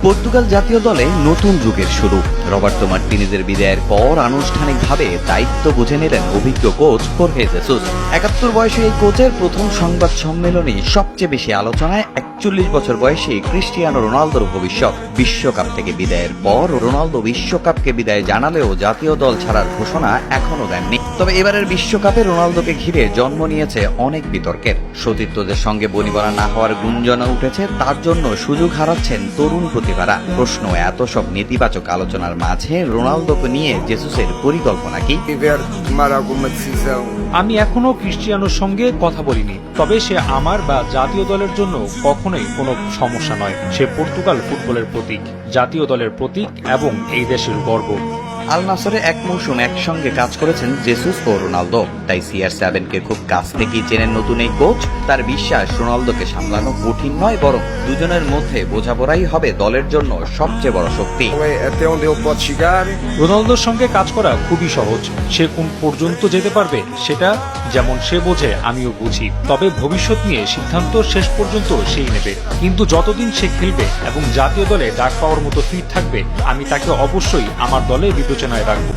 Portugal জাতীয় দলে নতুন যুগের শুরু। রবার্তো মার্টিনেজের বিদায়ের পর আনুষ্ঠানিকভাবে দায়িত্ব বুঝে নিলেন অভিজ্ঞ কোচ হোর্হে জেসুস। ৭১ বয়সী এই কোচের প্রথম সংবাদ সম্মেলনে সবচেয়ে বেশি আলোচনায় ৪১ বছর বয়সী ক্রিস্টিয়ানো রোনালদোর ভবিষ্যৎ। বিশ্বকাপ থেকে বিদায়ের পর রোনালদো বিশ্বকাপকে বিদায় জানালেও জাতীয় দল ছাড়ার ঘোষণা এখনো দেননি। তবে এবারের বিশ্বকাপে রোনালদোকে ঘিরে জন্ম নিয়েছে অনেক বিতর্কের। সতীর্থদের সঙ্গে বনিবনা না হওয়ার গুঞ্জনও উঠেছে, তার জন্য সুযোগ হারাচ্ছেন তরুণ প্রতিভারা। প্রশ্ন, এত সব নেতিবাচক আলোচনার মাঝে রোনালদোকে নিয়ে জেসুসের পরিকল্পনা কি? আমি এখনো ক্রিস্টিয়ানোর সঙ্গে কথা বলিনি, তবে সে আমার বা জাতীয় দলের জন্য কখনোই কোনো সমস্যা নয়। সে পর্তুগাল ফুটবলের প্রতীক, জাতীয় দলের প্রতীক এবং এই দেশের গর্ব। আল নাসরে এক মৌসুম একসঙ্গে কাজ করেছেন জেসুস ও রোনালদো, তাই CR7-কে খুব কাছ থেকেই চেনেন নতুন এই কোচ। তার বিশ্বাস, রোনালদোকে সামলানো কঠিন নয়, বরং দুজনের মধ্যে বোঝাপড়াই হবে দলের জন্য সবচেয়ে বড় শক্তি। রোনালদোর সঙ্গে কাজ করা খুবই সহজ। সে কোন পর্যন্ত যেতে পারবে সেটা যেমন সে বোঝে, আমিও বুঝি। তবে ভবিষ্যৎ নিয়ে সিদ্ধান্ত শেষ পর্যন্ত সেই নেবে। কিন্তু যতদিন সে খেলবে এবং জাতীয় দলে ডাক পাওয়ার মতো ফিট থাকবে, আমি তাকে অবশ্যই আমার দলে বিবেচনায় রাখব।